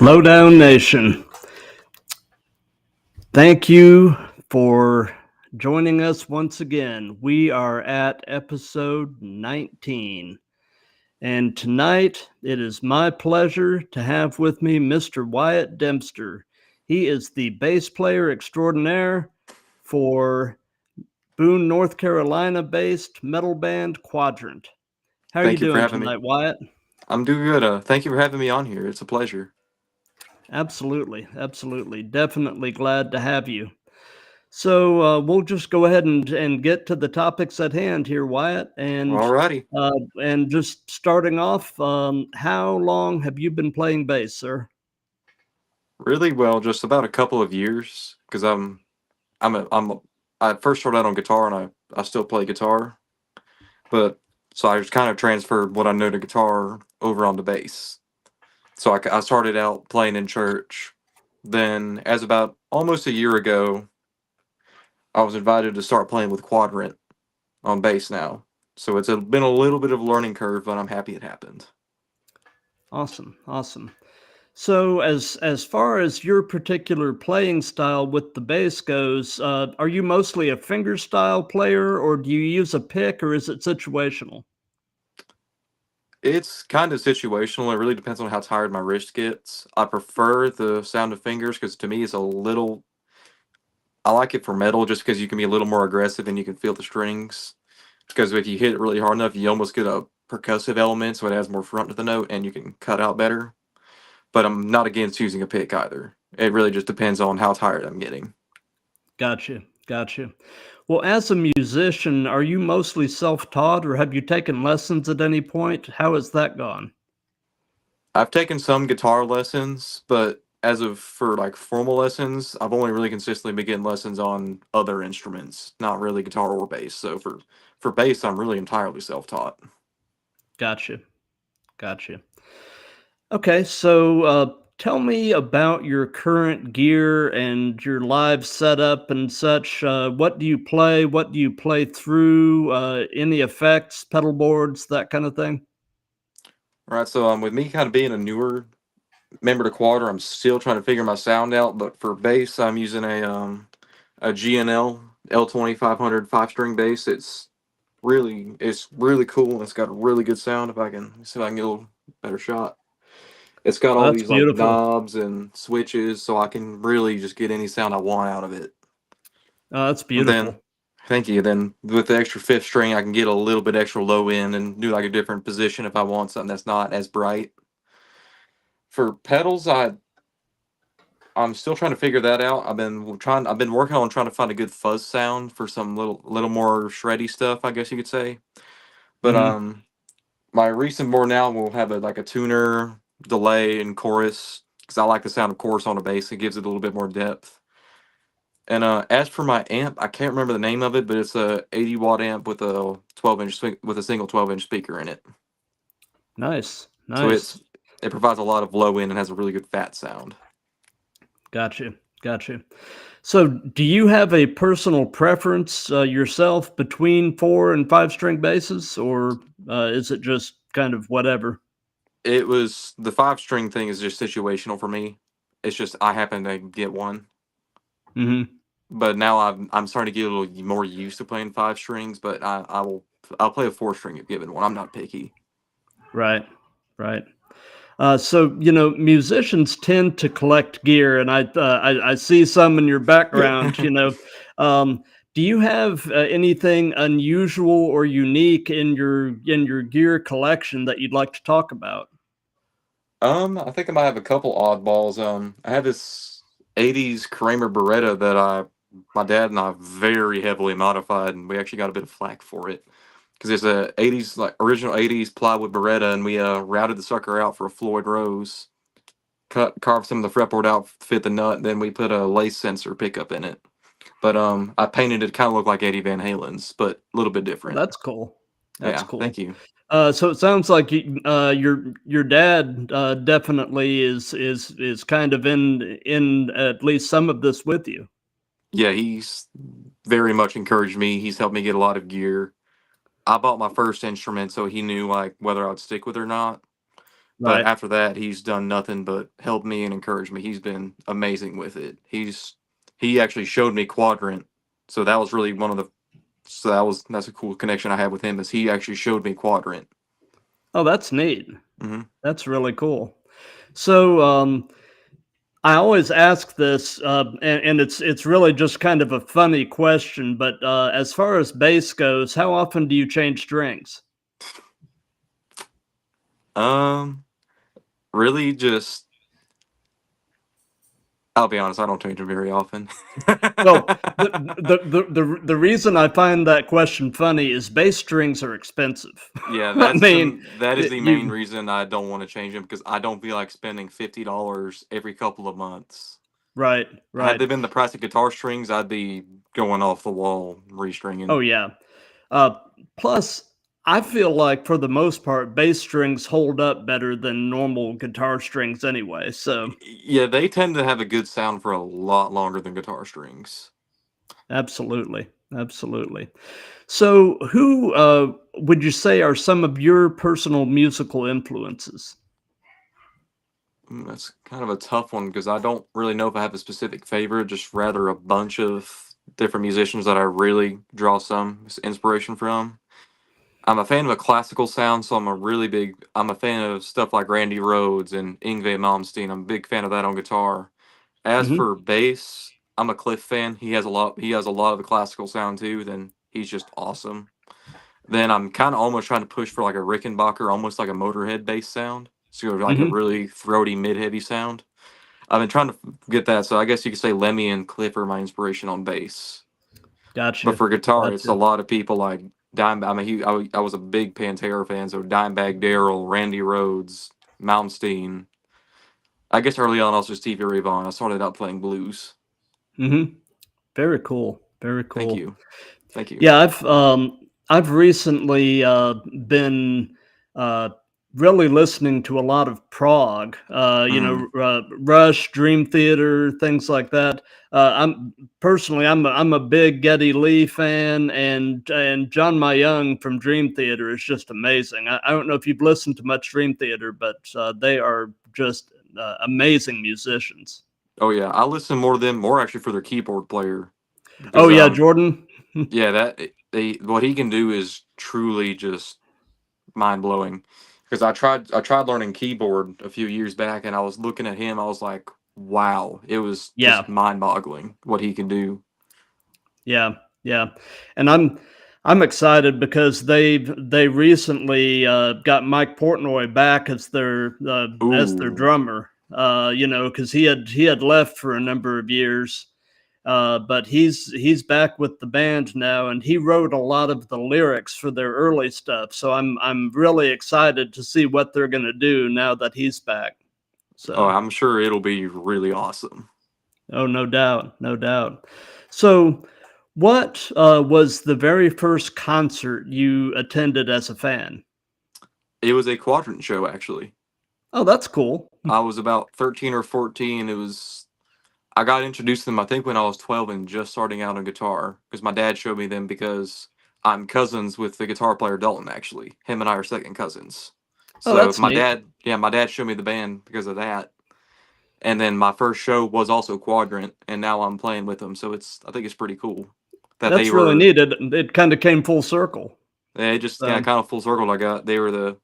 Lowdown Nation, thank you for joining us once again. We are at episode 19. And tonight it is my pleasure to have with me Mr. Wyatt Demster. He is the bass player extraordinaire for Boone, North Carolina-based metal band Quadrant. How are you Thank you for doing having me. tonight, Wyatt? I'm doing good. Thank you for having me on here. It's a pleasure. Absolutely, absolutely. Definitely glad to have you. So we'll just go ahead and get to the topics at hand here, Wyatt. Alrighty. And just starting off, how long have you been playing bass, sir? Really well, just about a couple of years because I first started out on guitar and I still play guitar, but so I just kind of transferred what I know to guitar over onto bass. So I started out playing in church. Then, as about almost a year ago, I was invited to start playing with Quadrant on bass now. So been a little bit of a learning curve, but I'm happy it happened. Awesome, awesome. So as far as your particular playing style with the bass goes, are you mostly a finger style player, or do you use a pick, or is it situational? It's kind of situational. It really depends on how tired my wrist gets. I prefer the sound of fingers because to me it's a little. I like it for metal just because you can be a little more aggressive and you can feel the strings. Because if you hit it really hard enough, you almost get a percussive element, so it adds more front to the note and you can cut out better. But I'm not against using a pick either. It really just depends on how tired I'm getting. Gotcha, gotcha. Well, as a musician, are you mostly self-taught, or have you taken lessons at any point? How has that gone? I've taken some guitar lessons, but as of for like formal lessons, I've only really consistently been getting lessons on other instruments, not really guitar or bass. So for bass, I'm really entirely self-taught. Gotcha, gotcha. Okay, so tell me about your current gear and your live setup and such. What do you play? What do you play through? Any effects, pedal boards, that kind of thing? All right, so with me kind of being a newer member to Quadra, I'm still trying to figure my sound out. But for bass, I'm using a GNL L2500 5-string bass. It's really cool. It's got a really good sound. If I can see if I can get a little better shot. It's got Oh, all that's these like beautiful. knobs and switches, so I can really just get any sound I want out of it. Oh, that's And then, beautiful. thank you. Then with the extra fifth string, I can get a little bit extra low end and do like a different position if I want something that's not as bright. For pedals, I'm still trying to figure that out. I've been working on trying to find a good fuzz sound for some little more shreddy stuff, I guess you could say. But Hmm. my recent board now will have like a tuner, delay, and chorus because I like the sound of chorus on a bass. It gives it a little bit more depth. And as for my amp, I can't remember the name of it, but it's a 80-watt amp with a 12-inch with a single 12-inch speaker in it. Nice, So nice. it provides a lot of low end and has a really good fat sound. Gotcha, gotcha. So, do you have a personal preference yourself between 4 and 5 string basses, or is it just kind of whatever? It was the 5-string thing is just situational for me. It's just I happen to get one, Hmm. but now I'm starting to get a little more used to playing 5 strings. But I'll play a 4-string if given one. I'm not picky. Right, right. So musicians tend to collect gear, and I see some in your background. Um, do you have anything unusual or unique in your gear collection that you'd like to talk about? I think I might have a couple oddballs. I have this '80s Kramer Beretta that my dad and I very heavily modified, and we actually got a bit of flack for it because it's a '80s like original '80s plywood Beretta, and we routed the sucker out for a Floyd Rose, carved some of the fretboard out, fit the nut, then we put a lace sensor pickup in it. But I painted it kind of look like Eddie Van Halen's, but a little bit Well, different. that's cool. That's Yeah, cool. thank you. So it sounds like your dad definitely is kind of in at least some of this with you. Yeah, he's very much encouraged me. He's helped me get a lot of gear. I bought my first instrument, so he knew like whether I'd stick with it or not. But Right. after that, he's done nothing but help me and encourage me. He's been amazing with it. He actually showed me Quadrant, so that was really one of the so that's a cool connection I had with him. Is he actually showed me Quadrant. Oh, that's neat. Hmm. That's really cool. So, I always ask this, and it's really just kind of a funny question. But as far as bass goes, how often do you change strings? Um, really, just I'll be honest, I don't change them very often. Well, the reason I find that question funny is bass strings are expensive. Yeah, I mean, that is the main you reason I don't want to change them because I don't feel like spending $50 every couple of months. right, Had right. they been the price of guitar strings, I'd be going off the wall Oh restringing. yeah. Uh, Plus, I feel like for the most part, bass strings hold up better than normal guitar strings anyway. So Yeah, they tend to have a good sound for a lot longer than guitar strings. absolutely, absolutely. So, who would you say are some of your personal musical influences? That's kind of a tough one because I don't really know if I have a specific favorite, just rather a bunch of different musicians that I really draw some inspiration from. I'm a fan of a classical sound, so I'm a fan of stuff like Randy Rhoads and Yngwie Malmsteen. I'm a big fan of that on guitar. As Hmm. for bass, I'm a Cliff fan. He has a lot of the classical sound too, then he's just awesome. Then I'm kind of almost trying to push for like a Rickenbacker, almost like a Motorhead bass sound. So like a Hmm. really throaty mid-heavy sound. I've been trying to get that, so I guess you could say Lemmy and Cliff are my inspiration on bass. But Gotcha, for guitar, it's a gotcha. lot of people like Dime. I was a big Pantera fan, so Dimebag Darrell, Randy Rhoads, Malmsteen. I guess early on, also Stevie Ray Vaughan. I started out playing blues. Hmm. Very cool, very Thank cool. you, thank you. Yeah, I've recently been uh, really listening to a lot of prog. Mm. Rush, Dream Theater, things like that. I'm personally, I'm a big Geddy Lee fan, and John Mayung from Dream Theater is just amazing. I don't know if you've listened to much Dream Theater, but they are just amazing musicians. Oh yeah, I listen more to them more actually for their keyboard player Oh because yeah, Jordan. yeah what he can do is truly just mind blowing. Because I tried learning keyboard a few years back, and I was looking at him. I was like, wow, it was Yeah, just mind boggling what he can do. yeah, yeah, and I'm excited because they recently got Mike Portnoy back as their Ooh, drummer. Because he had left for a number of years, but he's back with the band now, and he wrote a lot of the lyrics for their early stuff. So I'm really excited to see what they're gonna do now that he's back. oh, So. I'm sure it'll be really awesome. Oh, no doubt, no doubt. So, what was the very first concert you attended as a fan? It was a Quadrant show actually. Oh, that's cool. I was about 13 or 14. I got introduced to them, I think, when I was 12 and just starting out on guitar because my dad showed me them because I'm cousins with the guitar player Dalton, actually. Him and I are second cousins. Oh, So that's neat. my dad showed me the band because of that. And then my first show was also Quadrant, and now I'm playing with them. So I think it's pretty cool that That's really neat. It kind of came full circle. they just, yeah, So, kind of full circle. They were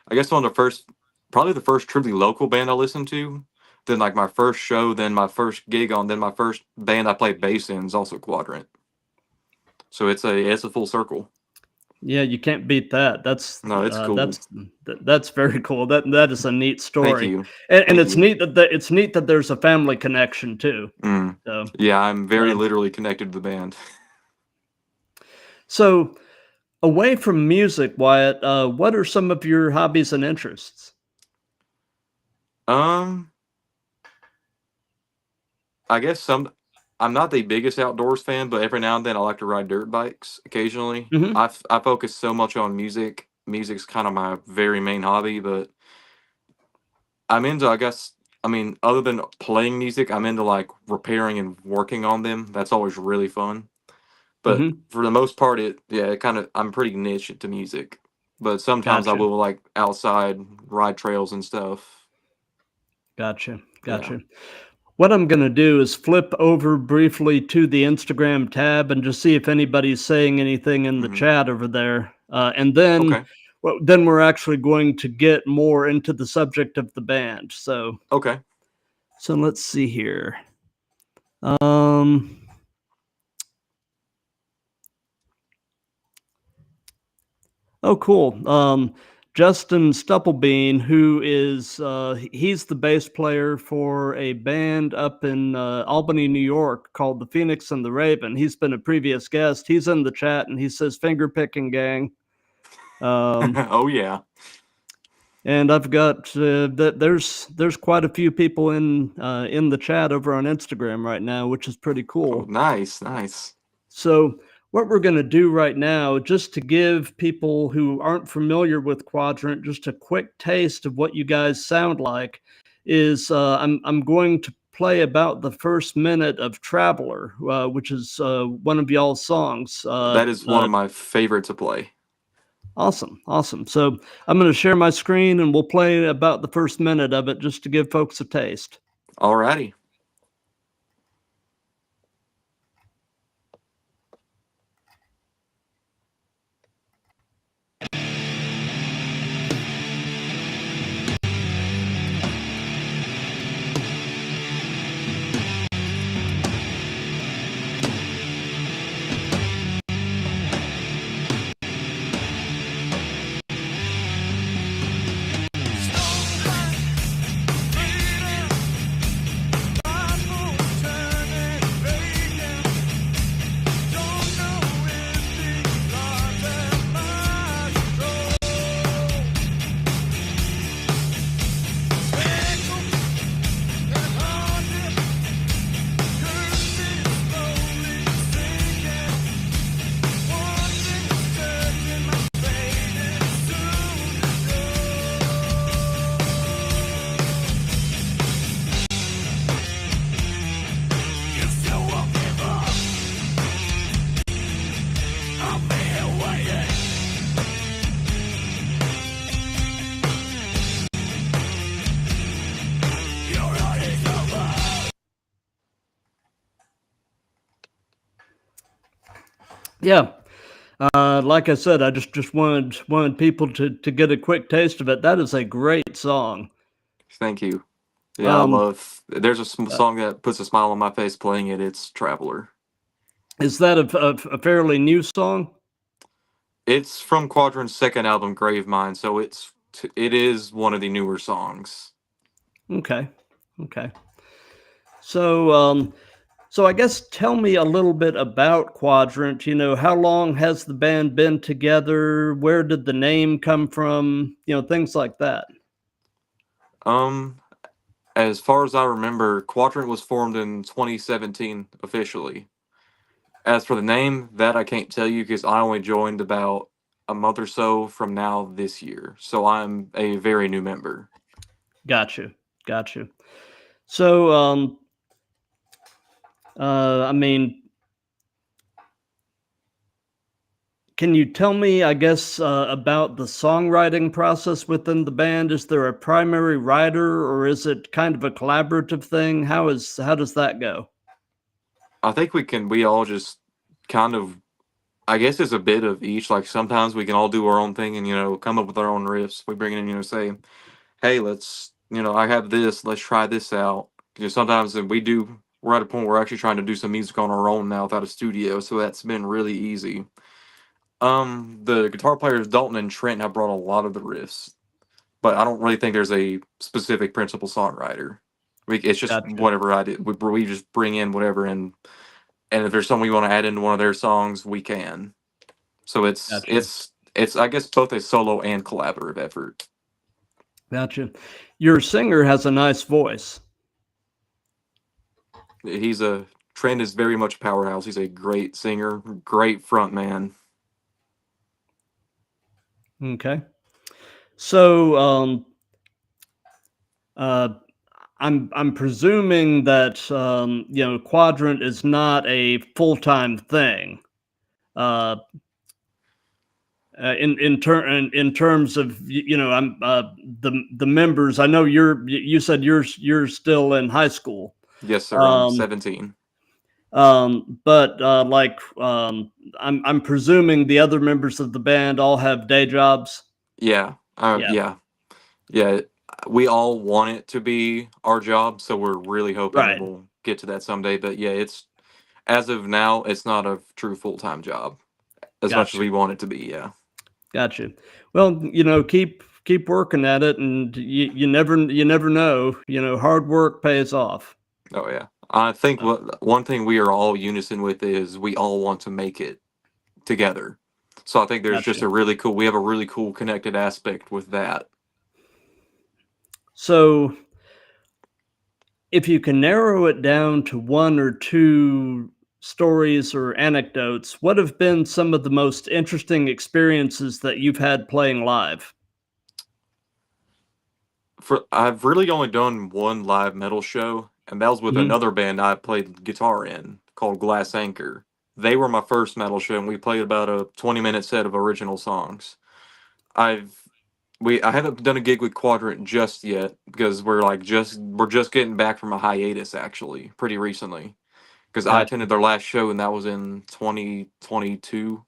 I guess one of the first, probably the first truly local band I listened to. Then like my first show, then my first gig on, then my first band I played bass in is also Quadrant. So it's a full circle. yeah, you can't beat that. No, it's cool. That's very cool. That is a neat Thank story, you. and Thank it's you. neat it's neat that there's a family connection too. Mm. So, Yeah, I'm very uh, literally connected to the band. so away from music, Wyatt, what are some of your hobbies and interests? Um, I guess I'm not the biggest outdoors fan, but every now and then I like to ride dirt bikes occasionally. Hmm. I focus so much on music. Music's kind of my very main hobby, but I'm into, I guess, I mean, other than playing music, I'm into like repairing and working on them. That's always really fun. But Hmm. for the most part, it kind of I'm pretty niche to music. but sometimes I Gotcha. will like outside ride trails and stuff. Gotcha. Yeah. Gotcha. What I'm going to do is flip over briefly to the Instagram tab and just see if anybody's saying anything in the Hmm. chat over there. And then, Okay. well, then we're actually going to get more into the subject of the band. Okay. So let's see here. Um, oh, cool. Justin Stupplebean, who is he's the bass player for a band up in Albany, New York called the Phoenix and the Raven. He's been a previous guest. He's in the chat and he says finger picking gang. Oh yeah. And I've got that there's quite a few people in the chat over on Instagram right now, which is pretty Oh, cool. nice, nice. So, what we're going to do right now, just to give people who aren't familiar with Quadrant just a quick taste of what you guys sound like, is I'm going to play about the first minute of Traveler, which is one of y'all's songs. That is one of my favorite to play. Awesome, awesome. So I'm going to share my screen and we'll play about the first minute of it just to give folks a taste. Alrighty. Yeah. Like I said, I just wanted people to get a quick taste of it. That is a great song. Thank you. Yeah, I Um, love. There's a song that puts a smile on my face playing it. It's Traveler. is that a fairly new song? It's from Quadrant's second album, Gravemind, so it is one of the newer songs. Okay, okay. So so I guess tell me a little bit about Quadrant. You know, how long has the band been together? Where did the name come from? You know, things like that. Um, as far as I remember, Quadrant was formed in 2017 officially. As for the name, that I can't tell you because I only joined about a month or so from now this year, so I'm a very new member. Got you, got you. So I mean, can you tell me, I guess, about the songwriting process within the band? Is there a primary writer, or is it kind of a collaborative thing? How does that go? I think we all just kind of, I guess it's a bit of each. Like sometimes we can all do our own thing and come up with our own riffs. We bring it in, say, hey, let's I have this, let's try this out. Because sometimes we're at a point where we're actually trying to do some music on our own now without a studio, so that's been really easy. The guitar players Dalton and Trent have brought a lot of the riffs, but I don't really think there's a specific principal songwriter. It's just Gotcha, whatever I did. We just bring in whatever, and if there's something we want to add into one of their songs, we can. So gotcha, it's I guess both a solo and collaborative effort. gotcha. Your singer has a nice voice. Trent is very much a powerhouse. He's a great singer, great front man. Okay. So uh, I'm presuming that you know, Quadrant is not a full-time thing. Uh, In terms of I'm the members. I know you said you're still in high school. Yes, sir. I'm Um, 17. but I'm presuming the other members of the band all have day jobs. Yeah. Yeah, Yeah. Yeah. We all want it to be our job, so we're really hoping right. we'll get to that someday. But yeah, it's as of now, it's not a true full time job as much as Gotcha, we want it to be. Yeah. gotcha. Well, keep working at it, and you never know. Hard work pays off. Oh yeah. I think Uh, one thing we are all unison with is we all want to make it together. So I think there's just Gotcha. a really cool. We have a really cool connected aspect with that. So, if you can narrow it down to one or two stories or anecdotes, what have been some of the most interesting experiences that you've had playing live? I've really only done one live metal show, and that was with Mhm. another band I played guitar in called Glass Anchor. They were my first metal show, and we played about a 20-minute set of original songs. I've I haven't done a gig with Quadrant just yet because we're just getting back from a hiatus actually pretty recently because I Gotcha. attended their last show and that was in 2022,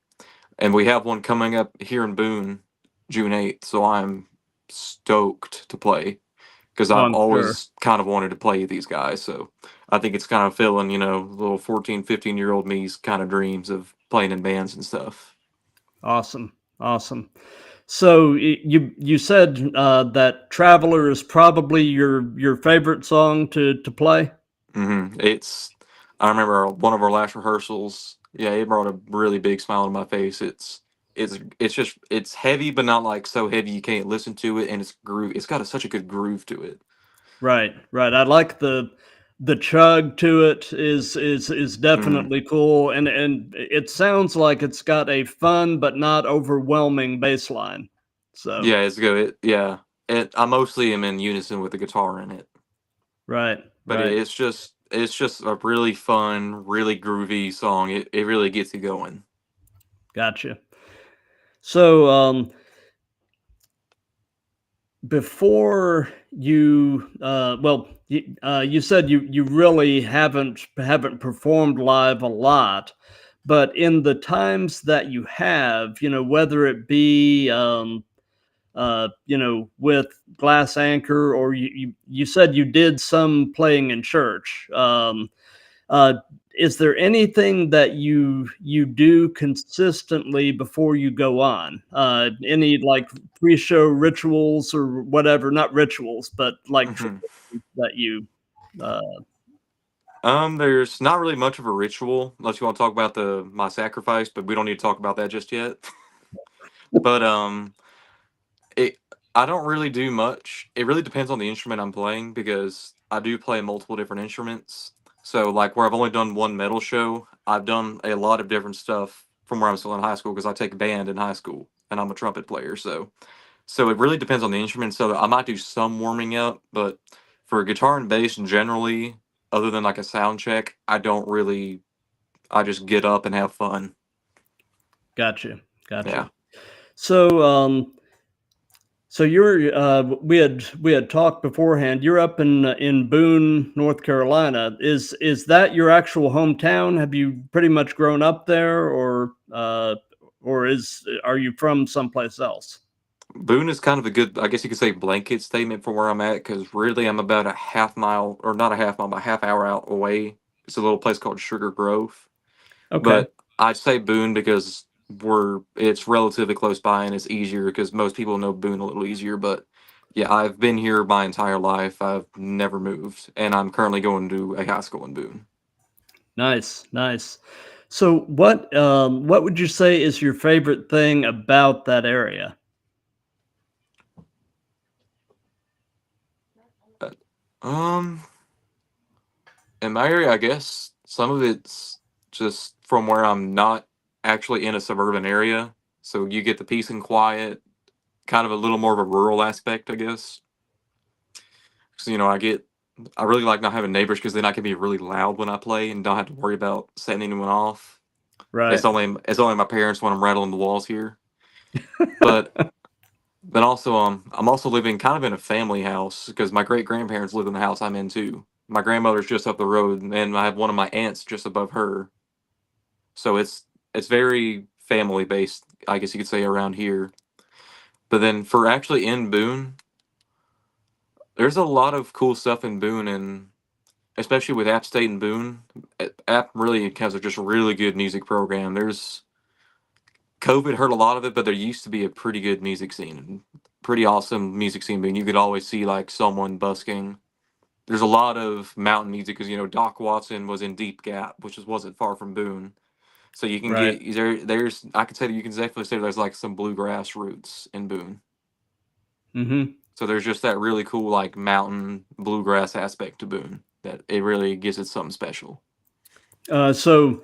and we have one coming up here in Boone June 8th, so I'm stoked to play because Oh, I've I'm sure. always kind of wanted to play these guys. So I think it's kind of filling, little 14, 15-year-old me's kind of dreams of playing in bands and stuff. Awesome. Awesome. So you said that Traveler is probably your favorite song to play? I remember one of our last rehearsals. Yeah, it brought a really big smile to my face. It's heavy, but not like so heavy you can't listen to it, and it's groove. It's got such a good groove to it. Right, right. I like the chug to it is Hmm. definitely cool, and it sounds like it's got a fun but not overwhelming bass line. So Yeah, it's good. I mostly am in unison with the guitar in it, right, but right. it's just a really fun, really groovy song. It really gets you going. Gotcha. So before you you said you really haven't performed live a lot, but in the times that you have, whether it be with Glass Anchor, or you said you did some playing in church. Uh, is there anything that you do consistently before you go on? Any like pre-show rituals or whatever? Not rituals, but like Hmm. traditions that you. Uh, There's not really much of a ritual unless you want to talk about the my sacrifice, but we don't need to talk about that just yet. But it I don't really do much. It really depends on the instrument I'm playing because I do play multiple different instruments. So like where I've only done one metal show, I've done a lot of different stuff from where I'm still in high school because I take band in high school and I'm a trumpet player. So it really depends on the instrument. So I might do some warming up, but for guitar and bass generally, other than like a sound check, I don't really. I just get up and have fun. gotcha, gotcha. Yeah. So so you're we had talked beforehand. You're up in Boone, North Carolina. Is that your actual hometown? Have you pretty much grown up there, or is are you from someplace else? Boone is kind of a good, I guess you could say, blanket statement for where I'm at because really I'm about a half mile, or not a half mile, but a half hour out away. It's a little place called Sugar Grove. Okay, But I say Boone because it's relatively close by and it's easier because most people know Boone a little easier. But yeah, I've been here my entire life. I've never moved, and I'm currently going to a high school in Boone. nice, nice. So what would you say is your favorite thing about that area? Uh, Um, in my area, I guess some of it's just from where I'm not actually in a suburban area, so you get the peace and quiet, kind of a little more of a rural aspect, I guess. So I really like not having neighbors because then I can be really loud when I play and don't have to worry about setting anyone off. Right. It's only my parents when I'm rattling the walls here. But then also, I'm also living kind of in a family house because my great grandparents live in the house I'm in too. My grandmother's just up the road, and I have one of my aunts just above her. So it's very family based, I guess you could say, around here. But then for actually in Boone, there's a lot of cool stuff in Boone, and especially with App State and Boone, App really has a just really good music program. There's COVID hurt a lot of it, but there used to be a pretty good music scene, pretty awesome music scene. Boone, you could always see like someone busking. There's a lot of mountain music because Doc Watson was in Deep Gap, which wasn't far from Boone. So you can Right. get there. There's I could say that you can definitely say there's like some bluegrass roots in Boone. Mm-hmm. So there's just that really cool like mountain bluegrass aspect to Boone that it really gives it something special. So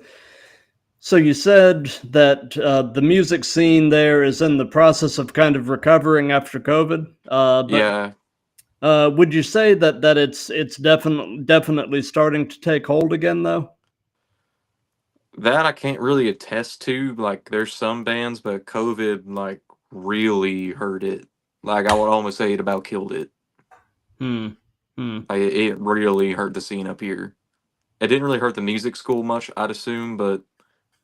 so you said that the music scene there is in the process of kind of recovering after COVID. But Yeah, would you say that it's definitely starting to take hold again, though? that I can't really attest to. Like there's some bands, but COVID like really hurt it. Like I would almost say it about killed it. Hmm. Hmm. Like it really hurt the scene up here. It didn't really hurt the music school much, I'd assume, but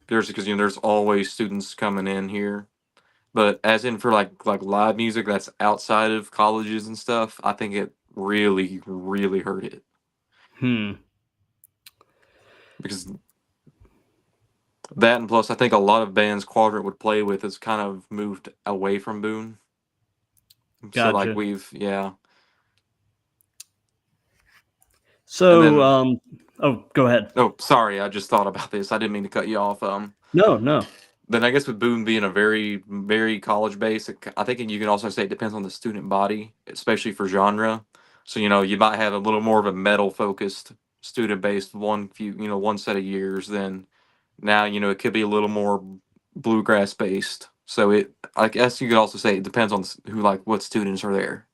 there's because there's always students coming in here. But as in for like live music that's outside of colleges and stuff, I think it really hurt it Hmm. because that and plus I think a lot of bands Quadrant would play with has kind of moved away from Boone. So like Gotcha. we've yeah, and So, then oh, go ahead. oh sorry, I just thought about this. I didn't mean to cut you off. No, no. Then I guess with Boone being a very college based, I think you can also say it depends on the student body, especially for genre. So you might have a little more of a metal focused student based one set of years. Then now it could be a little more bluegrass based. So I guess you could also say it depends on who like what students are there.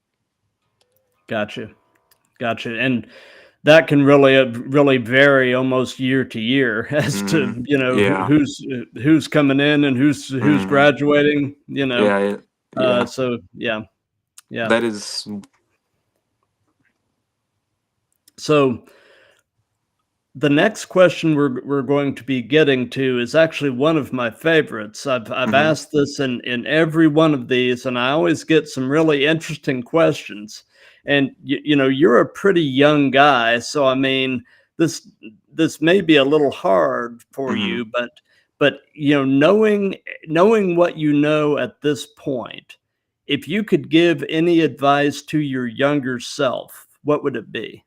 Gotcha. Gotcha. And that can really vary almost year to year as Hmm. to Yeah. who's coming in and who's Hmm. graduating. Yeah. Yeah. So yeah, yeah. That is. So the next question we're going to be getting to is actually one of my favorites. I've Hmm. asked this in every one of these, and I always get some really interesting questions. And you're a pretty young guy, so I mean this this may be a little hard for Hmm. you, but knowing what you know at this point, if you could give any advice to your younger self, what would it be?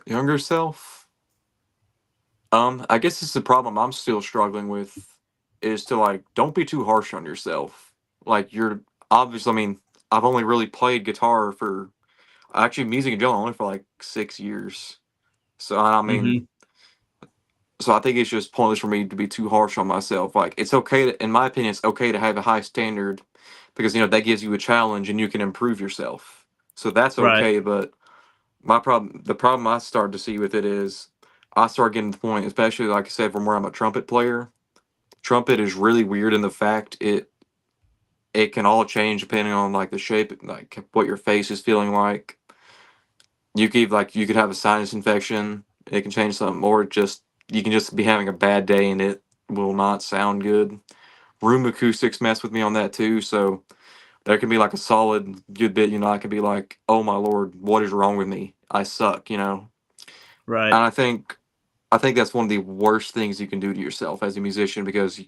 Younger self. I guess it's the problem I'm still struggling with is to like don't be too harsh on yourself. Like you're obviously, I mean, I've only really played guitar for actually music in general only for like 6 years. So I mean, Hmm. so I think it's just pointless for me to be too harsh on myself. Like it's okay to, in my opinion, it's okay to have a high standard because that gives you a challenge and you can improve yourself. So that's Right. okay, but the problem I started to see with it is I start getting to the point, especially like I said, from where I'm a trumpet player. Trumpet is really weird in the fact it can all change depending on like the shape, like what your face is feeling like. You could have a sinus infection. It can change something, or just you can just be having a bad day and it will not sound good. Room acoustics mess with me on that too. So there can be like a solid good bit. I can be like, oh my lord, what is wrong with me? I suck. Right. And I think that's one of the worst things you can do to yourself as a musician because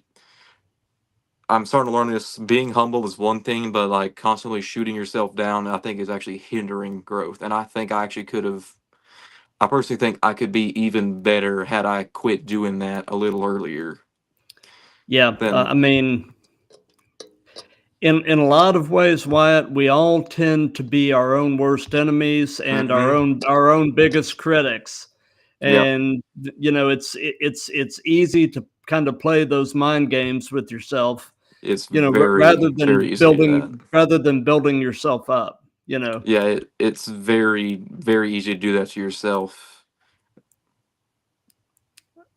I'm starting to learn this. Being humble is one thing, but like constantly shooting yourself down, I think is actually hindering growth. And I think I actually could have. I personally think I could be even better had I quit doing that a little earlier. Yeah. Than I mean, in a lot of ways, Wyatt, we all tend to be our own worst enemies and mm-hmm. our own biggest critics. Yep, And it's easy to kind of play those mind games with yourself, it's very easy to do that. rather than building yourself up. Yeah, it's very easy to do that to yourself.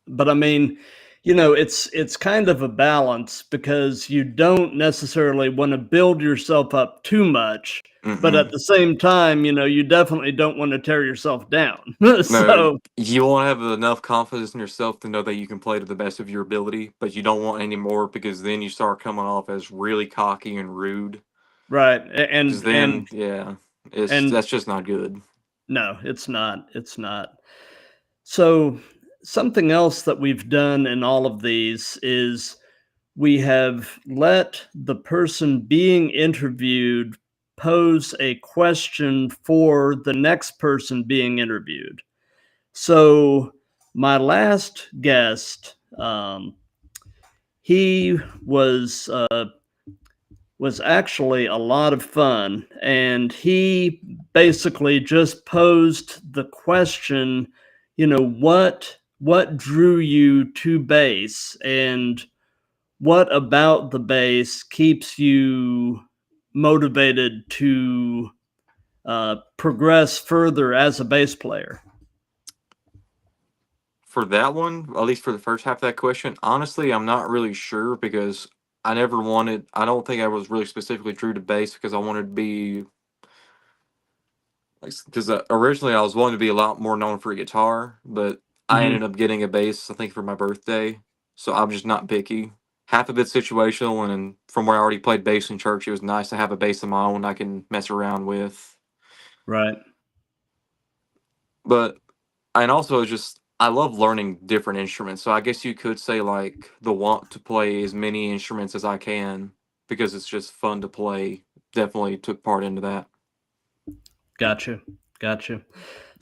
But I mean, it's kind of a balance because you don't necessarily want to build yourself up too much, but at Mm-mm. the same time, you definitely don't want to tear yourself down. No, So, you want to have enough confidence in yourself to know that you can play to the best of your ability, but you don't want any more because then you start coming off as really cocky and rude. right. Because And then, yeah, and that's just not good. no, it's not. It's not. So, something else that we've done in all of these is we have let the person being interviewed pose a question for the next person being interviewed. So, my last guest, he was actually a lot of fun, and he basically just posed the question, what drew you to bass, and what about the bass keeps you motivated to progress further as a bass player? For that one, at least for the first half of that question, honestly, I'm not really sure because I don't think I was really specifically true to bass because I wanted to be, like, because originally I was wanting to be a lot more known for guitar, but I ended Hmm. up getting a bass, I think, for my birthday. So I'm just not picky. Half of it's situational, and then from where I already played bass in church, it was nice to have a bass of my own I can mess around with. Right. But and also just I love learning different instruments. So I guess you could say like the want to play as many instruments as I can because it's just fun to play. Definitely took part into that. Gotcha. Gotcha.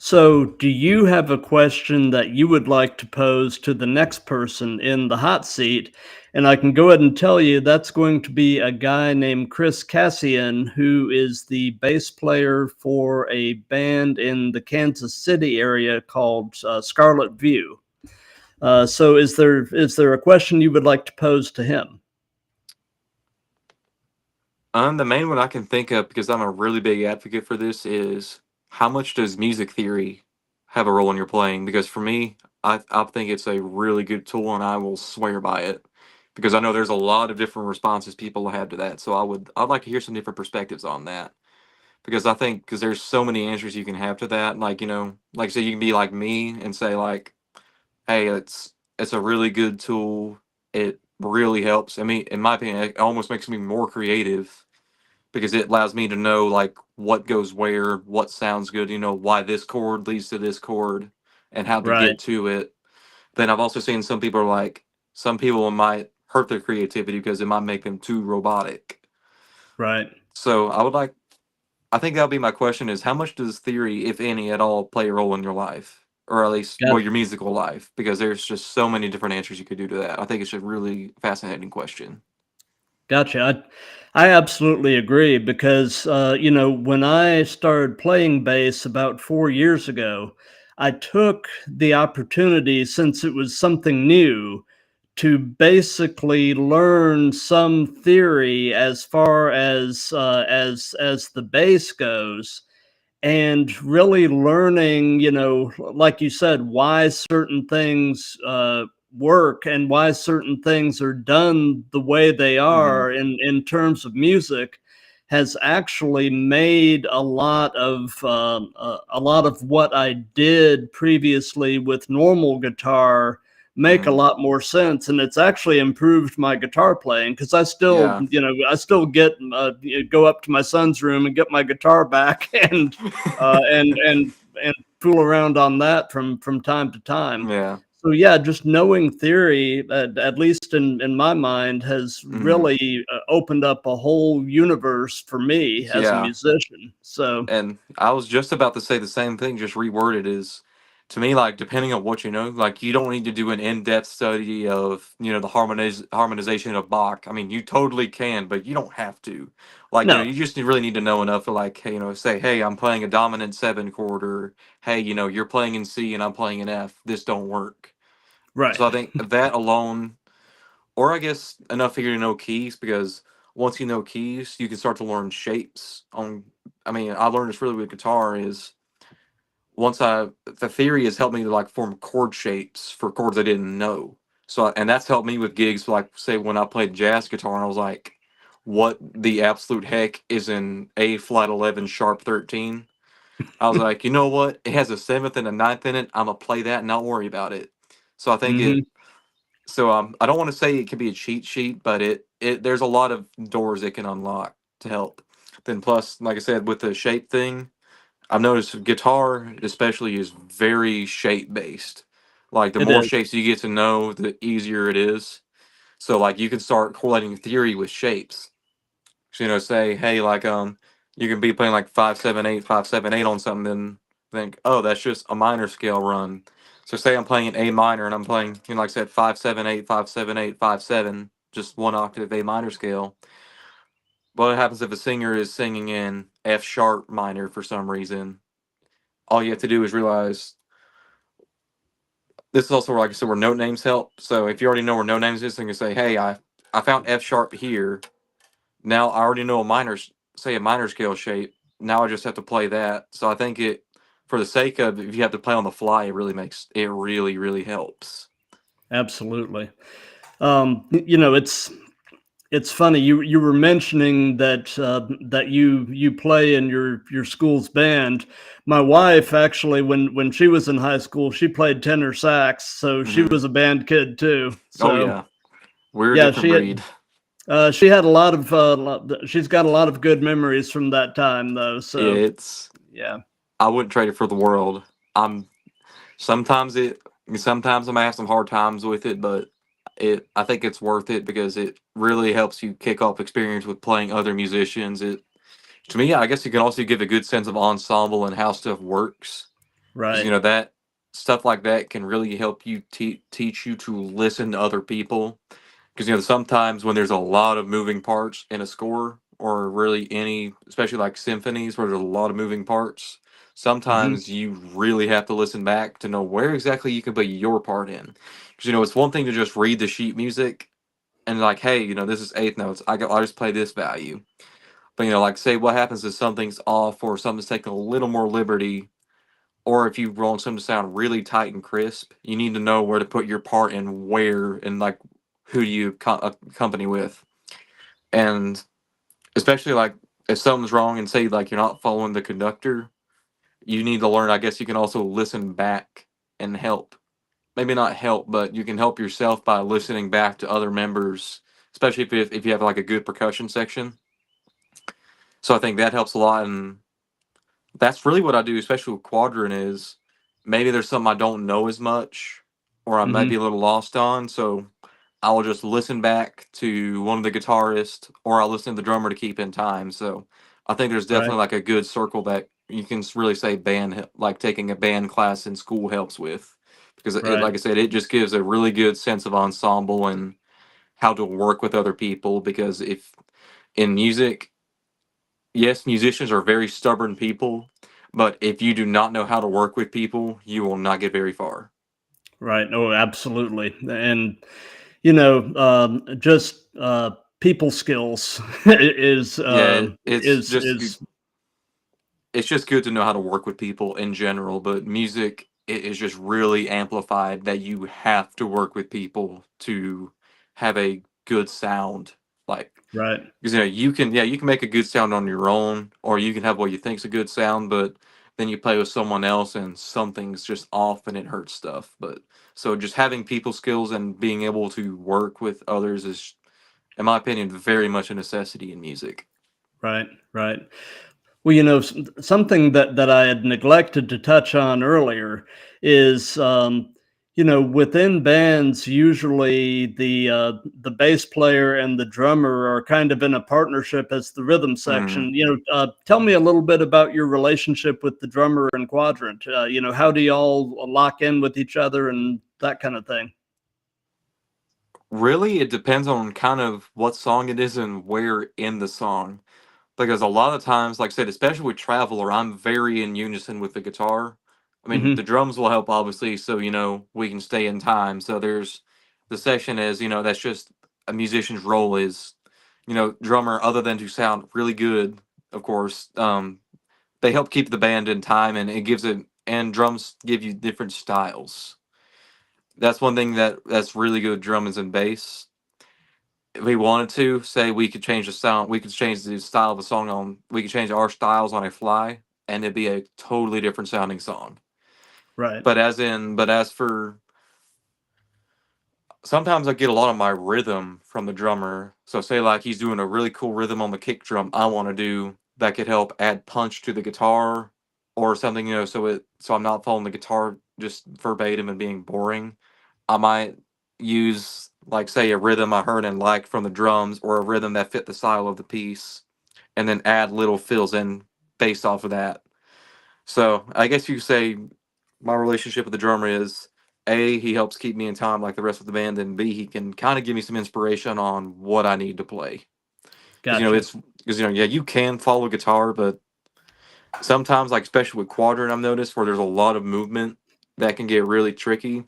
So, do you have a question that you would like to pose to the next person in the hot seat? And I can go ahead and tell you that's going to be a guy named Chris Cassian, who is the bass player for a band in the Kansas City area called Scarlet View. So, is there a question you would like to pose to him? The main one I can think of because I'm a really big advocate for this is how much does music theory have a role in your playing? Because for me, I think it's a really good tool and I will swear by it. Because I know there's a lot of different responses people have to that. So I'd like to hear some different perspectives on that. Because I think because there's so many answers you can have to that. Like, like say you can be like me and say like, hey, it's a really good tool. It really helps. I mean, in my opinion, it almost makes me more creative because it allows me to know like what goes where, what sounds good, why this chord leads to this chord and how to Right, get to it. Then I've also seen some people are like some people might hurt their creativity because it might make them too robotic. right. So I think that'll be my question is how much does theory, if any at all, play a role in your life? Or at least Got well your musical life? Because there's just so many different answers you could do to that. I think it's a really fascinating question. Gotcha. I absolutely agree because, when I started playing bass about 4 years ago, I took the opportunity, since it was something new, to basically learn some theory as far as the bass goes, and really learning, like you said, why certain things work and why certain things are done the way they Mm-hmm. are in terms of music has actually made a lot of what I did previously with normal guitar make a Mm-hmm. lot more sense, and it's actually improved my guitar playing because I still Yeah. I still get go up to my son's room and get my guitar back and uh, and and and fool around on that from time to time. Yeah. So yeah, just knowing theory, at least in my mind, has Mm-hmm. really opened up a whole universe for me as a Yeah. musician. So And I was just about to say the same thing, just reworded is to me, like, depending on what you know, like, you don't need to do an in depth study of, the harmonization of Bach. I mean, you totally can, but you don't have to. Like, no, you just really need to know enough to, like, hey, say, hey, I'm playing a dominant seven chord, or hey, you're playing in C and I'm playing in F. This don't work. right, So I think that alone, or I guess enough for you to know keys because once you know keys, you can start to learn shapes. I mean, I learned this really with guitar is the theory has helped me to like form chord shapes for chords I didn't know. So and that's helped me with gigs. Like say when I played jazz guitar, and I was like, "What the absolute heck is an A flat 11 sharp 13?" I was like, you know what? It has a seventh and a ninth in it. I'm gonna play that and not worry about it. So I think Hmm. it. So I don't want to say it can be a cheat sheet, but it there's a lot of doors it can unlock to help. Then plus, like I said, with the shape thing, I've noticed guitar especially is very shape based. Like the It more is. shapes you get to know, the easier it is. So like you can start correlating theory with shapes. So, say, hey, like you can be playing like 5 7 8 5 7 8 on something, then think, oh, that's just a minor scale run. So say I'm playing an A minor and I'm playing, like I said, 5 7 8 5 7 8 5 7, just one octave A minor scale. What happens if a singer is singing in F sharp minor for some reason? All you have to do is realize this is also where, like I said, where note names help. So if you already know where note names is, then you can say, hey, I found F sharp here. Now I already know say a minor scale shape. Now I just have to play that. So I think for the sake of if you have to play on the fly, it really, really helps. Absolutely. It's funny you were mentioning that you play in your school's band. My wife actually, when she was in high school, she played tenor sax, so she Hmm. was a band kid too. Oh So yeah, we're a yeah, different breed. she had a lot of she's got a lot of good memories from that time though. Yeah, So yeah, I wouldn't trade it for the world. I'm sometimes it sometimes I may have some hard times with it, but I think it's worth it because it really helps you kick off experience with playing other musicians. It To me, I guess you can also give a good sense of ensemble and how stuff works because right. that stuff like that can really help you teach you to listen to other people because sometimes when there's a lot of moving parts in a score or really any, especially like symphonies where there's a lot of moving parts, Hmm. sometimes you really have to listen back to know where exactly you can put your part in because it's one thing to just read the sheet music and like, hey, this is eighth notes, I just play this value. But like say what happens if something's off or something's taking a little more liberty, or if you want something to sound really tight and crisp, you need to know where to put your part and where and like who do you accompany with. And especially like if something's wrong and say like you're not following the conductor, you need to learn. I guess you can also listen back and help. Maybe not help, but you can help yourself by listening back to other members, especially if you have like a good percussion section. So I think that helps a lot. And that's really what I do, especially with Quadrant, is maybe there's something I don't know as much or I might Hmm. be a little lost on. So I will just listen back to one of the guitarists or I'll listen to the drummer to keep in time. So I think there's Right. definitely like a good circle that you can really say like taking a band class in school helps with. Because Right. like I said, it just gives a really good sense of ensemble and how to work with other people. Because if in music, yes, musicians are very stubborn people, but if you do not know how to work with people, you will not get very far. Right. Oh, absolutely. And just people skills Yeah, is it's just good to know how to work with people in general, but music is just really amplified that you have to work with people to have a good sound. Like, right. because you can make a good sound on your own, or you can have what you think's a good sound, but then you play with someone else and something's just off and it hurts stuff. But so just having people skills and being able to work with others is, in my opinion, very much a necessity in music. Right. Right. Well, something that I had neglected to touch on earlier is, within bands, usually the bass player and the drummer are kind of in a partnership as the rhythm Mm. section. Tell me a little bit about your relationship with the drummer and Quadrant. How do y'all lock in with each other and that kind of thing? Really, it depends on kind of what song it is and where in the song. Because a lot of times, like I said, especially with Traveler, I'm very in unison with the guitar. I mean, the Hmm. drums will help obviously, so we can stay in time. So there's the session is, that's just a musician's role is, drummer, other than to sound really good, of course, they help keep the band in time and it gives it and drums give you different styles. That's one thing that's really good with drums and bass. If we wanted to say we could change the sound, we could change the style of a song on, we could change our styles on a fly, and it'd be a totally different sounding song. Right. But as for sometimes I get a lot of my rhythm from the drummer. So say like he's doing a really cool rhythm on the kick drum I want to do that could help add punch to the guitar or something, so I'm not following the guitar just verbatim and being boring. I might use like say a rhythm I heard and liked from the drums or a rhythm that fit the style of the piece and then add little fills in based off of that. So I guess you could say my relationship with the drummer is A, he helps keep me in time like the rest of the band, and B, he can kind of give me some inspiration on what I need to play. Because Gotcha. yeah, you can follow guitar, but sometimes, like especially with Quadrant, I've noticed where there's a lot of movement that can get really tricky,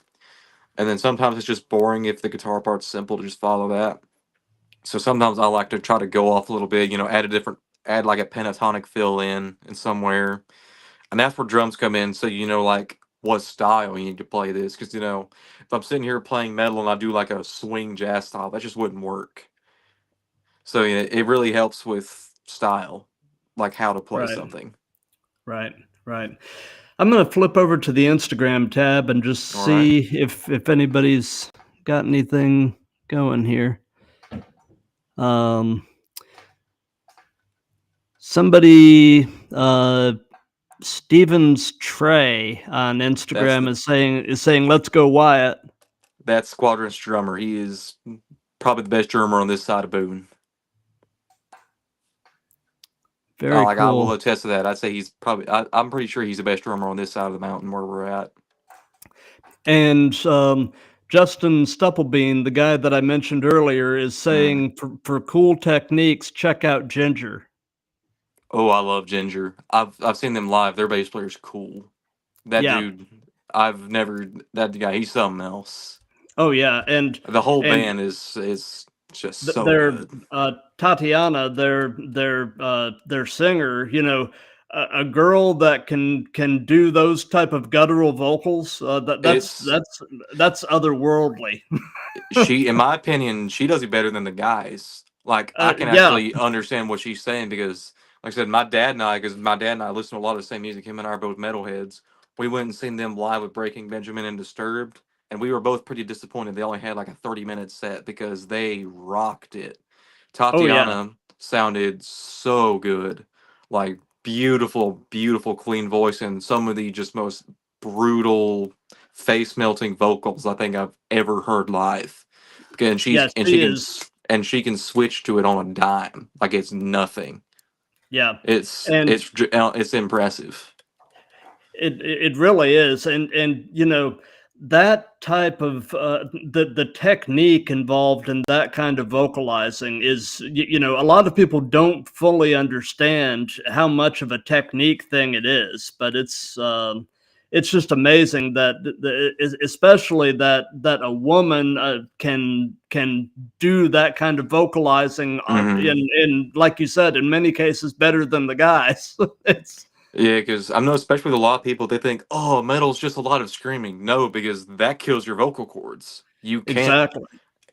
and then sometimes it's just boring if the guitar part's simple to just follow that. So sometimes I like to try to go off a little bit, add like a pentatonic fill in somewhere. And that's where drums come in, so like what style you need to play this. Because if I'm sitting here playing metal and I do like a swing jazz style, that just wouldn't work. So yeah, it really helps with style, like how to play Right. something. Right. Right. I'm going to flip over to the Instagram tab and just All right, see if anybody's got anything going here. Um, somebody, Stevens Trey on that's Instagram the is saying let's go Wyatt. that's Squadron's drummer. He is probably the best drummer on this side of Boone. Very Like I will cool. attest to that. I'd say he's probably. I'm pretty sure he's the best drummer on this side of the mountain where we're at. And Justin Stupplebean, the guy that I mentioned earlier, is Mm. saying for cool techniques, check out Ginger. Oh, I love Ginger. I've seen them live. Their bass player's cool. That Yeah. dude, I've never that guy. He's something else. Oh yeah. And The whole and band is just so their good. Tatiana, their singer, a girl that can do those type of guttural vocals, It's that's otherworldly. she, in my opinion, she does it better than the guys. Like I can Yeah. actually understand what she's saying because, like I said, my dad and I, because my dad and I listen to a lot of the same music. Him and I are both metalheads. We went and seen them live with Breaking Benjamin and Disturbed, and we were both pretty disappointed. They only had like a 30-minute set because they rocked it. Oh yeah. Tatiana sounded so good, like beautiful, beautiful, clean voice, and some of the just most brutal, face melting vocals I think I've ever heard live. And Yeah. She is. she can switch to it on a dime like it's nothing. Yeah. It's And it's it's impressive. it really is, and that type of the technique involved in that kind of vocalizing is, a lot of people don't fully understand how much of a technique thing it is, but it's just amazing that especially that a woman can do that kind of vocalizing Hmm. in like you said, in many cases better than the guys. It's Yeah, because I know, especially with a lot of people, they think, "Oh, metal's just a lot of screaming." No, because that kills your vocal cords. You can't. exactly.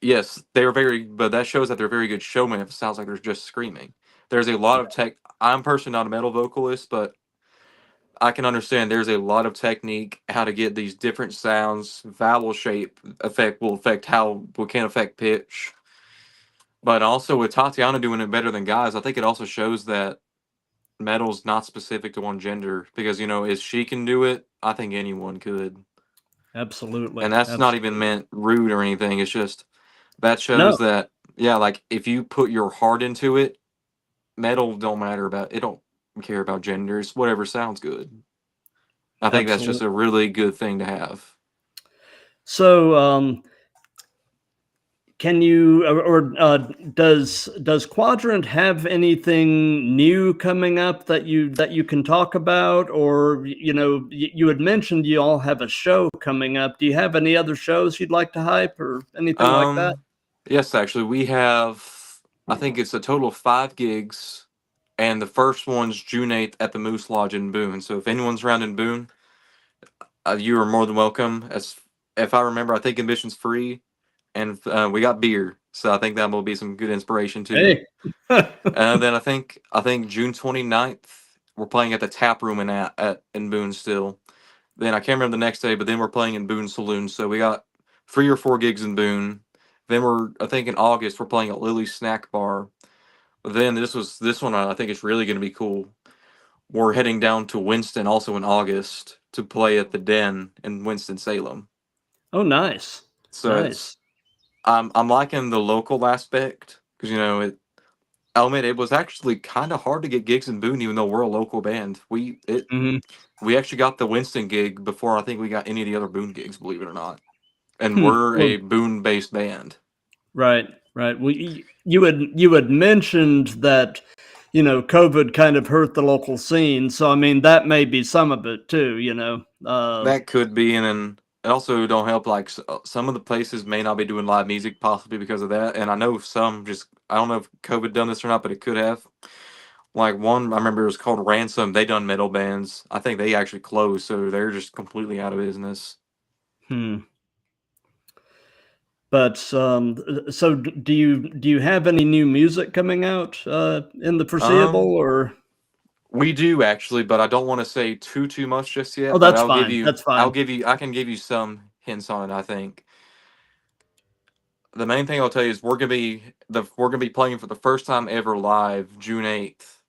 Yes, they're very, but that shows that they're very good showmen if it sounds like they're just screaming. There's a lot of tech. I'm personally not a metal vocalist, but I can understand there's a lot of technique how to get these different sounds. Vowel shape will affect how what can affect pitch. But also with Tatiana doing it better than guys, I think it also shows that metal's not specific to one gender because if she can do it, I think anyone could. And Absolutely. that's not even Absolutely. meant rude or anything. It's just that No, shows that yeah, like if you put your heart into it, metal don't matter about it don't care about genders, whatever sounds good. I think that's just a absolutely. really good thing to have. So, can you or does Quadrant have anything new coming up that you can talk about? Or you had mentioned you all have a show coming up. Do you have any other shows you'd like to hype or anything like that? Yes, actually, we have. I think it's a total of 5 gigs, and the first one's June 8th at the Moose Lodge in Boone. So if anyone's around in Boone, you are more than welcome. if I remember, I think admission's free, and we got beer, so I think that will be some good inspiration too. Hey. And then I think June 29th we're playing at the tap room in Boone still. Then I can't remember the next day, but then we're playing in Boone Saloon. So we got 3 or 4 gigs in Boone. Then I think in August we're playing at Lily's Snack Bar. But then this one I think it's really going to be cool. We're heading down to Winston also in August to play at the Den in Winston Salem. Oh, nice, So nice. I'm liking the local aspect because I'll admit it was actually kind of hard to get gigs in Boone even though we're a local band. Hmm. We actually got the Winston gig before I think we got any of the other Boone gigs, believe it or not. And we're Well, a Boone based band. right, right. Well, you had mentioned that, COVID kind of hurt the local scene. So I mean, that may be some of it too. That could be, and then it also don't help. Like some of the places may not be doing live music, possibly because of that. And I know some just I don't know if COVID done this or not, but it could have. Like one, I remember it was called Ransom. They done metal bands. I think they actually closed, so they're just completely out of business. Hmm. But so do you have any new music coming out in the foreseeable, Um, or? we do actually, but I don't want to say too much just Oh, yet. But that's fine. That's fine. I can give you some hints on it. I think the main thing I'll tell you is we're gonna be playing for the first time ever live June 8th,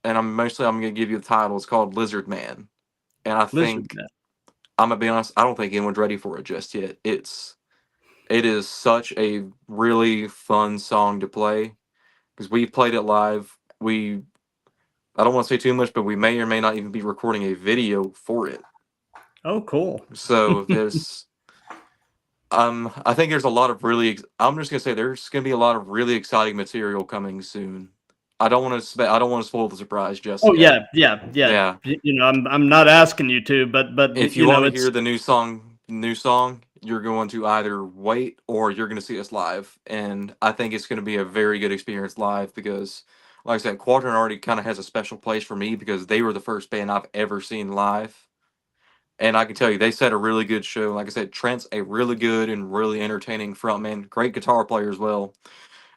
and I'm gonna give you the title. It's called Lizard Man, and I Lizard think Man. I'm gonna be honest. I don't think anyone's ready for it just yet. It is such a really fun song to play because we played it live. I don't want to say too much, but we may or may not even be recording a video for it. Oh, cool. So I think there's a lot of I'm just gonna say there's gonna be a lot of really exciting material coming soon. I don't want to spoil the surprise just Oh, yet. yeah, yeah, yeah. Yeah, I'm not asking you to, but if you want to hear the new song, you're going to either wait or you're going to see us live, and I think it's going to be a very good experience live because, like I said, Quadrant already kind of has a special place for me because they were the first band I've ever seen live. And I can tell you, they set a really good show. Like I said, Trent's a really good and really entertaining frontman, great guitar player as well.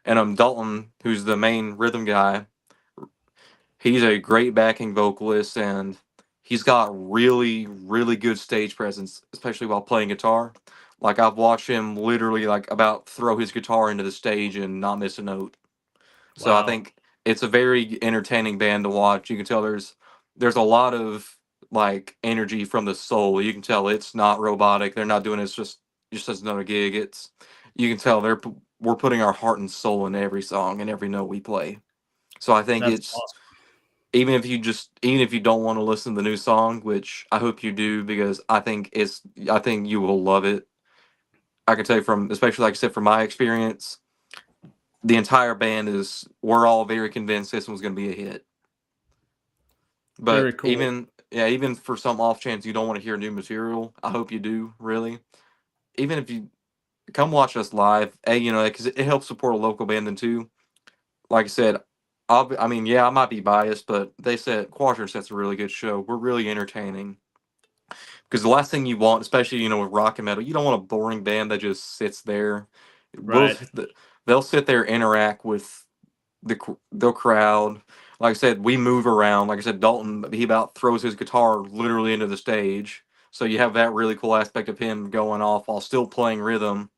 And Dalton, who's the main rhythm guy, he's a great backing vocalist, and he's got really, really good stage presence, especially while playing guitar. Like I've watched him literally like about throw his guitar into the stage and not miss a note. So I Wow, think it's a very entertaining band to watch. You can tell there's a lot of like energy from the soul. You can tell it's not robotic. They're not doing it just as another gig. You can tell we're putting our heart and soul in every song and every note we play. So I think that's it's awesome. even if you don't want to listen to the new song, which I hope you do because I think you will love it. I can tell you from especially like I said from my experience, the entire band we're all very convinced this one's going to be a hit. Very But cool. even for some off chance you don't want to hear new material, I hope you do really. Even if you come watch us live, because it helps support a local band then too. Like I said, I mean, yeah, I might be biased, but they said Quadrant sets a really good show. We're really entertaining. Because the last thing you want, especially with rock and metal, you don't want a boring band that just sits there. We'll Right. they'll sit there, interact with the crowd. Like I said, we move around. Like I said, Dalton he about throws his guitar literally into the stage. So you have that really cool aspect of him going off while still playing rhythm.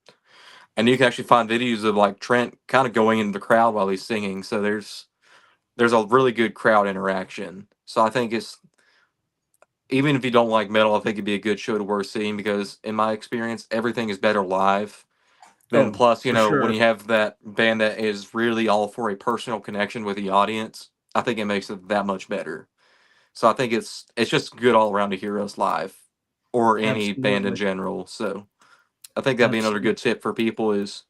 And you can actually find videos of like Trent kind of going into the crowd while he's singing. So there's a really good crowd interaction. So I think it's even if you don't like metal, I think it'd be a good show to worth seeing because in my experience, everything is better live. Then Oh, plus, for when sure. you have that band that is really all for a personal connection with the audience, I think it makes it that much better. So I think it's just good all around to hear us live or any band in Absolutely. general. So I think that'd be another Absolutely. good tip for people is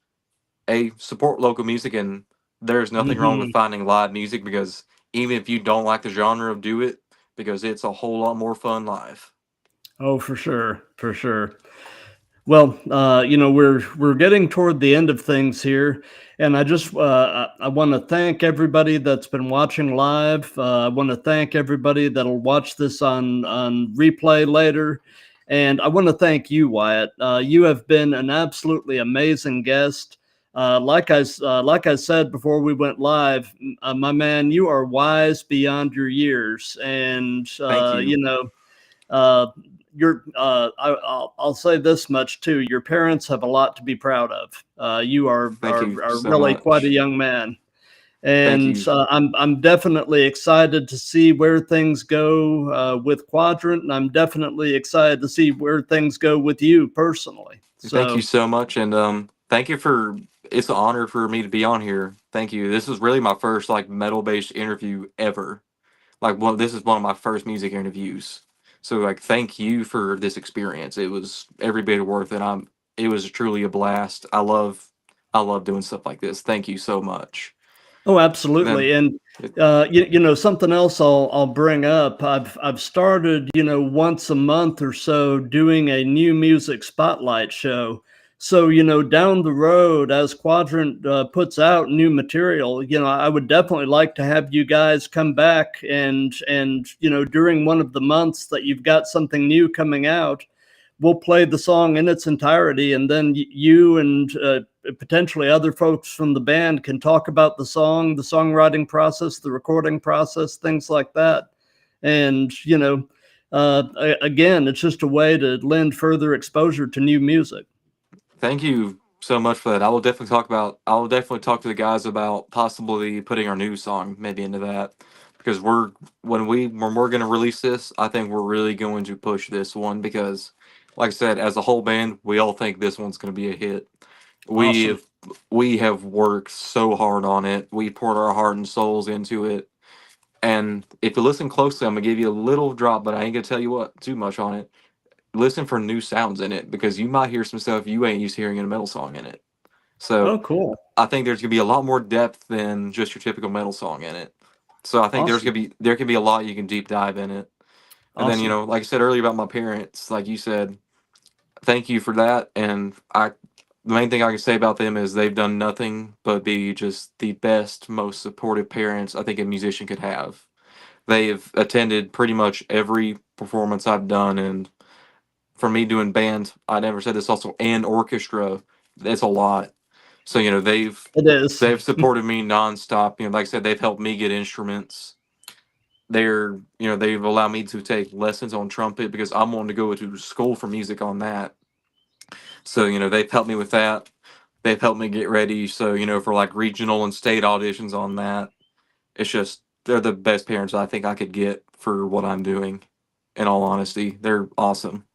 support local music, and there's nothing wrong with Hmm. finding live music because even if you don't like the genre, do it because it's a whole lot more fun live. Oh, for sure. For sure. Well, we're getting toward the end of things here, and I want to thank everybody that's been watching live. I want to thank everybody that'll watch this on replay later, And I want to thank you, Wyatt. You have been an absolutely amazing guest. Like I said before we went live, my man, you are wise beyond your years, and Thank you. uh, I'll say this much too: your parents have a lot to be proud of. You Thank you are so really quite a much. young man, Thank and you. I'm definitely excited to see where things go with Quadrant, and I'm definitely excited to see where things go with you personally. Thank you So, so much, and thank you for. It's an honor for me to be on here. Thank you. This was really my first like metal based interview ever. Like, well, this is one of my first music interviews. So, like, thank you for this experience. It was every bit worth it. It was truly a blast. I love doing stuff like this. Thank you so much. oh, And then, absolutely. And it, something else I'll bring up. I've started, once a month or so doing a new music spotlight show. So, down the road, as Quadrant puts out new material, I would definitely like to have you guys come back and during one of the months that you've got something new coming out, we'll play the song in its entirety, and then you and potentially other folks from the band can talk about the song, the songwriting process, the recording process, things like that. And again, it's just a way to lend further exposure to new music. thank you so much for that. I will definitely talk to the guys about possibly putting our new song maybe into that because when we're going to release this, I think we're really going to push this one because, like I said, as a whole band, we all think this one's going to be a hit. We Awesome. have we have worked so hard on it. We poured our heart and souls into it. And if you listen closely, I'm gonna give you a little drop, but I ain't gonna tell you what too much on it. Listen for new sounds in it because you might hear some stuff you ain't used to hearing in a metal song in it. So Oh, cool. I think there's gonna be a lot more depth than just your typical metal song in it. So I think Awesome. there could be a lot you can deep dive in it. And then Awesome. like I said earlier about my parents, like you said, thank you for that. And the main thing I can say about them is they've done nothing but be just the best, most supportive parents I think a musician could have. They've attended pretty much every performance I've done, and for me doing band, I never said this also, and orchestra, it's a lot. So It is. they've supported me nonstop. Like I said, they've helped me get instruments. They've allowed me to take lessons on trumpet because I'm wanting to go to school for music on that. So they've helped me with that. They've helped me get ready. So for like regional and state auditions on that, it's just they're the best parents I think I could get for what I'm doing. In all honesty, they're awesome.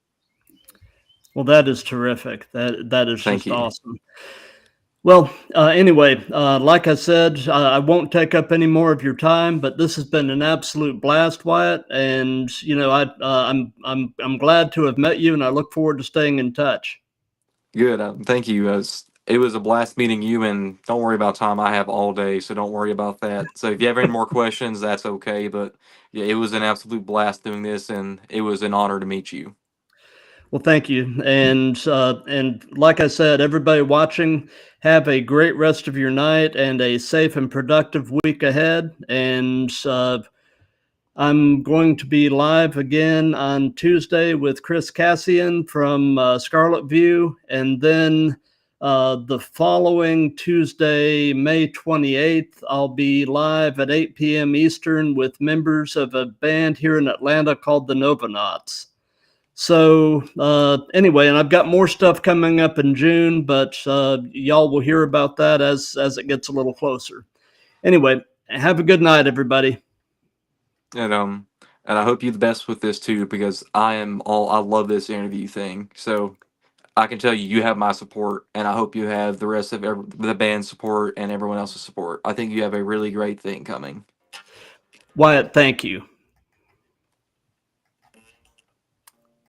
Well, that is terrific. That is Thank just you. awesome. Well, anyway, like I said, I won't take up any more of your time, but this has been an absolute blast, Wyatt. And I'm glad to have met you, and I look forward to staying in touch. Good. Thank you. It was a blast meeting you, and don't worry about time. I have all day, so don't worry about that. So if you have any more questions, that's okay. But yeah, it was an absolute blast doing this, and it was an honor to meet you. Well, thank you, and like I said, everybody watching, have a great rest of your night and a safe and productive week ahead. And I'm going to be live again on Tuesday with Chris Cassian from Scarlet View, and then the following Tuesday, May 28th, I'll be live at 8 p.m. Eastern with members of a band here in Atlanta called the Novanauts. So anyway, and I've got more stuff coming up in June, but y'all will hear about that as it gets a little closer. Anyway, have a good night, everybody. And and I hope you the best with this too, because I love this interview thing. So I can tell you, you have my support, and I hope you have the rest of the band's support and everyone else's support. I think you have a really great thing coming. Wyatt, thank you.